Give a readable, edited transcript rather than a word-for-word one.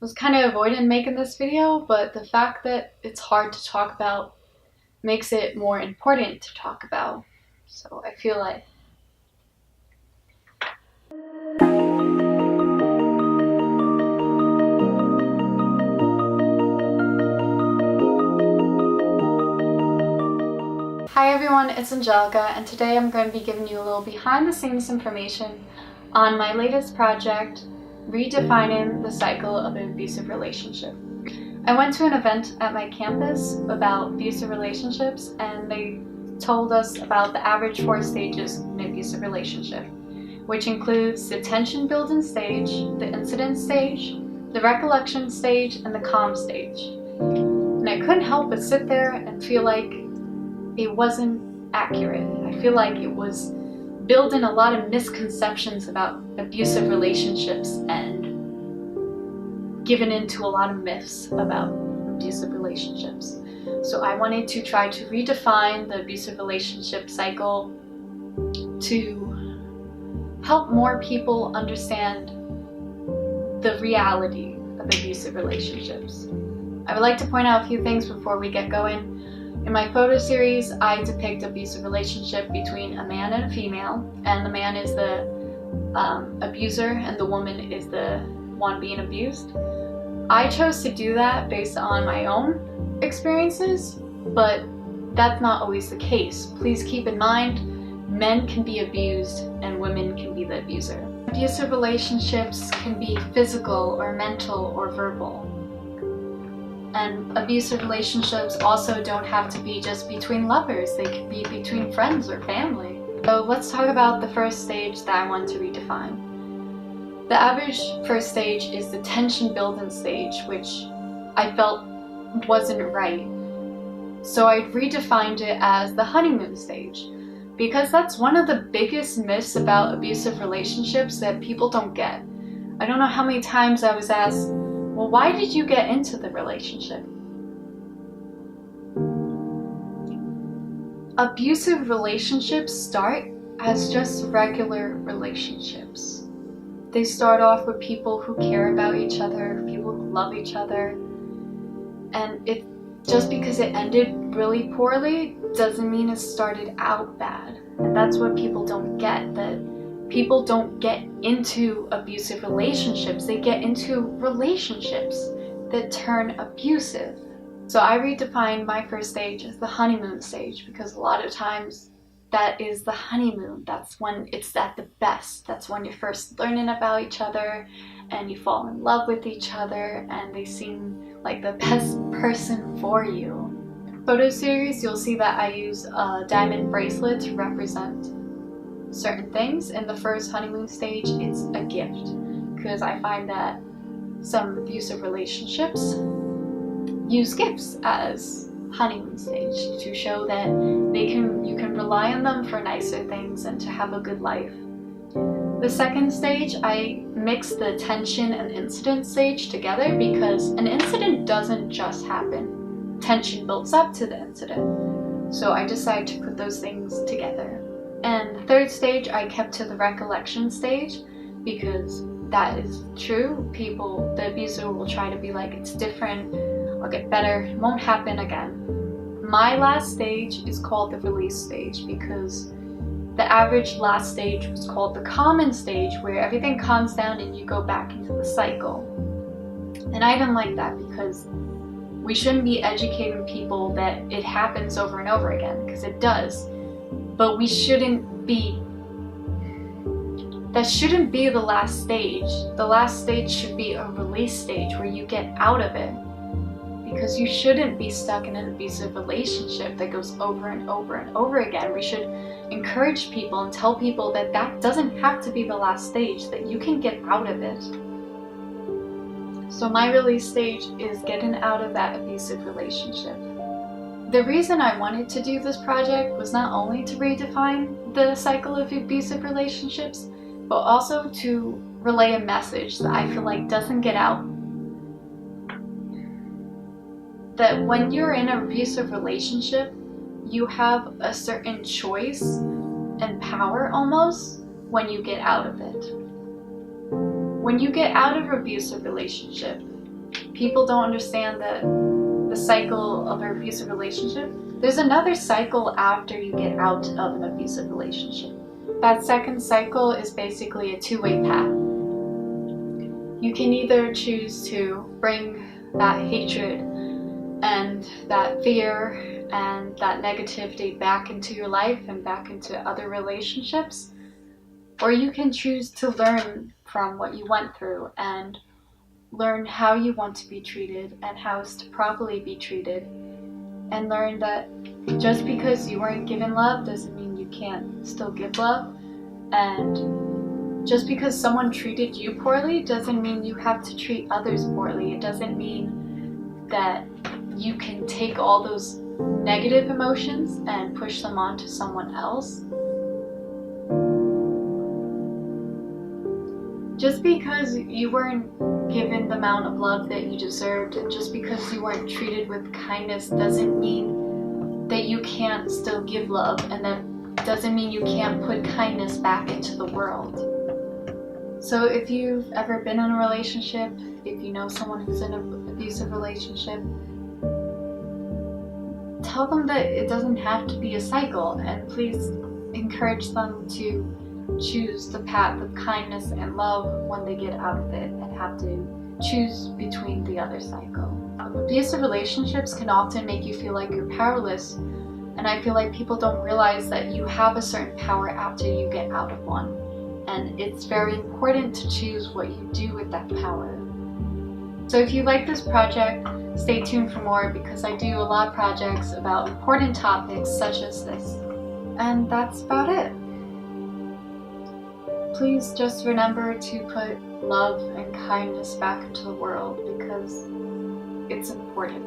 was kind of avoiding making this video, but the fact that it's hard to talk about makes it more important to talk about. So I feel like Hi everyone, it's Angelica, and today I'm going to be giving you a little behind the scenes information on my latest project, Redefining the Cycle of an Abusive Relationship. I went to an event at my campus about abusive relationships, and they told us about the average 4 stages in an abusive relationship, which includes the tension building stage, the incident stage, the recollection stage, and the calm stage. And I couldn't help but sit there and feel like it wasn't accurate. I feel like it was building a lot of misconceptions about abusive relationships and giving into a lot of myths about abusive relationships. So I wanted to try to redefine the abusive relationship cycle to help more people understand the reality of abusive relationships. I would like to point out a few things before we get going. In my photo series, I depict abusive relationship between a man and a female, and the man is the abuser and the woman is the one being abused. I chose to do that based on my own experiences, but that's not always the case. Please keep in mind, men can be abused and women can be the abuser. Abusive relationships can be physical or mental or verbal. And abusive relationships also don't have to be just between lovers, they can be between friends or family. So let's talk about the first stage that I want to redefine. The average first stage is the tension building stage, which I felt wasn't right. So I redefined it as the honeymoon stage, because that's one of the biggest myths about abusive relationships that people don't get. I don't know how many times I was asked, well, why did you get into the relationship? Abusive relationships start as just regular relationships. They start off with people who care about each other, people who love each other, and just because it ended really poorly doesn't mean it started out bad. And that's what people don't get, that people don't get into abusive relationships, they get into relationships that turn abusive. So I redefined my first stage as the honeymoon stage, because a lot of times that is the honeymoon. That's when it's at the best. That's when you're first learning about each other and you fall in love with each other and they seem like the best person for you. Photo series, you'll see that I use a diamond bracelet to represent certain things. In the first honeymoon stage, it's a gift, because I find that some abusive relationships use gifts as honeymoon stage to show that you can rely on them for nicer things and to have a good life. The second stage, I mix the tension and incident stage together, because an incident doesn't just happen. Tension builds up to the incident. So I decided to put those things together. And the third stage I kept to the recollection stage, because that is true. The abuser will try to be like, it's different, I'll get better, it won't happen again. My last stage is called the release stage, because the average last stage was called the common stage, where everything calms down and you go back into the cycle. And I didn't like that, because we shouldn't be educating people that it happens over and over again, because it does. But that shouldn't be the last stage. The last stage should be a release stage where you get out of it, because you shouldn't be stuck in an abusive relationship that goes over and over and over again. We should encourage people and tell people that that doesn't have to be the last stage, that you can get out of it. So my release stage is getting out of that abusive relationship. The reason I wanted to do this project was not only to redefine the cycle of abusive relationships, but also to relay a message that I feel like doesn't get out. That when you're in an abusive relationship, you have a certain choice and power almost when you get out of it. When you get out of an abusive relationship, people don't understand that the cycle of an abusive relationship, there's another cycle after you get out of an abusive relationship. That second cycle is basically a two-way path. You can either choose to bring that hatred and that fear and that negativity back into your life and back into other relationships, or you can choose to learn from what you went through and learn how you want to be treated and how to properly be treated, and learn that just because you weren't given love doesn't mean you can't still give love, and just because someone treated you poorly doesn't mean you have to treat others poorly. It doesn't mean that you can take all those negative emotions and push them onto someone else. Just because you weren't given the amount of love that you deserved, and just because you weren't treated with kindness doesn't mean that you can't still give love, and that doesn't mean you can't put kindness back into the world. So if you've ever been in a relationship, if you know someone who's in an abusive relationship, tell them that it doesn't have to be a cycle, and please encourage them to choose the path of kindness and love when they get out of it and have to choose between the other cycle. Abusive relationships can often make you feel like you're powerless, and I feel like people don't realize that you have a certain power after you get out of one, and it's very important to choose what you do with that power. So if you like this project, stay tuned for more, because I do a lot of projects about important topics such as this. And that's about it. Please just remember to put love and kindness back into the world, because it's important.